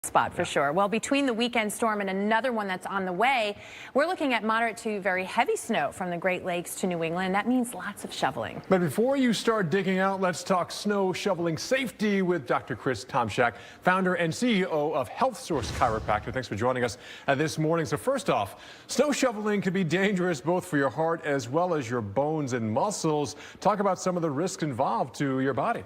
spot for sure. Well, between the weekend storm and another one that's on the way, we're looking at moderate to very heavy snow from the Great Lakes to New England. That means lots of shoveling. But before you start digging out, let's talk snow shoveling safety with Dr. Tomshack, founder and CEO of HealthSource Chiropractic. Thanks for joining us this morning. So first off, snow shoveling can be dangerous both for your heart as well as your bones and muscles. Talk about some of the risks involved to your body.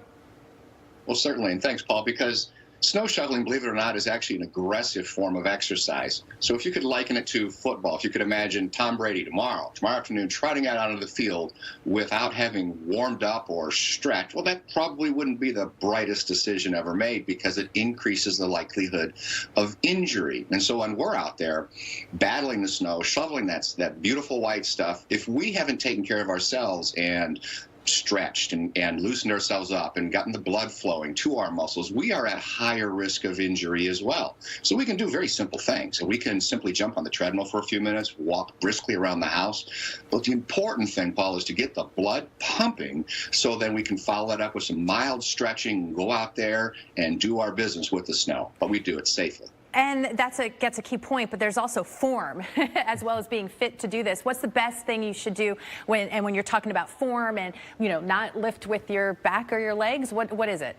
Well, certainly, and thanks, Paul, because snow shoveling, believe it or not, is actually an aggressive form of exercise. So if you could liken it to football, if you could imagine Tom Brady tomorrow afternoon trotting out onto the field without having warmed up or stretched, well, that probably wouldn't be the brightest decision ever made because it increases the likelihood of injury. And so when we're out there battling the snow, shoveling that beautiful white stuff, if we haven't taken care of ourselves and stretched and loosened ourselves up and gotten the blood flowing to our muscles, we are at higher risk of injury as well. So we can do very simple things. We can simply jump on the treadmill for a few minutes, walk briskly around the house. But the important thing, Paul, is to get the blood pumping so then we can follow it up with some mild stretching, go out there and do our business with the snow. But we do it safely. And gets a key point, but there's also form as well as being fit to do this. What's the best thing you should do when you're talking about form and, you know, not lift with your back or your legs? What is it?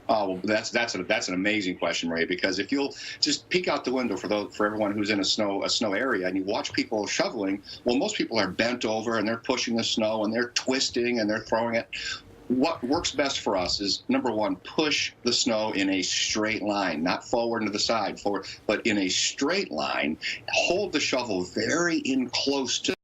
Oh, well, that's an amazing question, Maria, because if you'll just peek out the window for everyone who's in a snow area and you watch people shoveling, well, most people are bent over and they're pushing the snow and they're twisting and they're throwing it. What works best for us is, number one, push the snow in a straight line, not forward and to the side, forward, but in a straight line. Hold the shovel very in close to the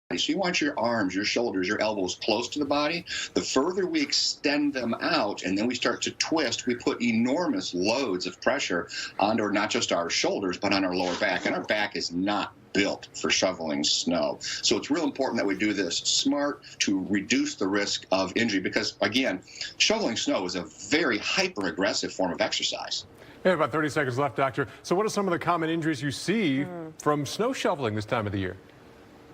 body. So you want your arms, your shoulders, your elbows close to the body. The further we extend them out and then we start to twist, we put enormous loads of pressure onto not just our shoulders, but on our lower back. And our back is not built for shoveling snow. So it's real important that we do this smart to reduce the risk of injury because, again, shoveling snow is a very hyper-aggressive form of exercise. We have about 30 seconds left, Doctor. So what are some of the common injuries you see from snow shoveling this time of the year?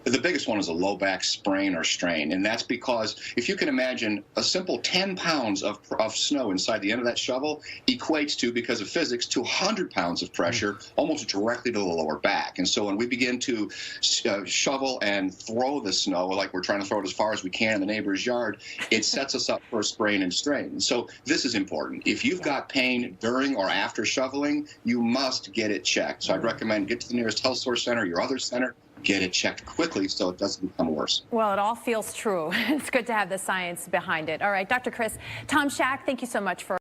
The biggest one is a low back sprain or strain, and that's because if you can imagine a simple 10 pounds of snow inside the end of that shovel equates to, because of physics, to 100 pounds of pressure almost directly to the lower back. And so when we begin to shovel and throw the snow, like we're trying to throw it as far as we can in the neighbor's yard, it sets us up for a sprain and strain. So this is important. If you've got pain during or after shoveling, you must get it checked. So I'd recommend get to the nearest HealthSource center, your other center, get it checked quickly so it doesn't become worse. Well, it all feels true. It's good to have the science behind it. All right, Dr. Tomshack, thank you so much for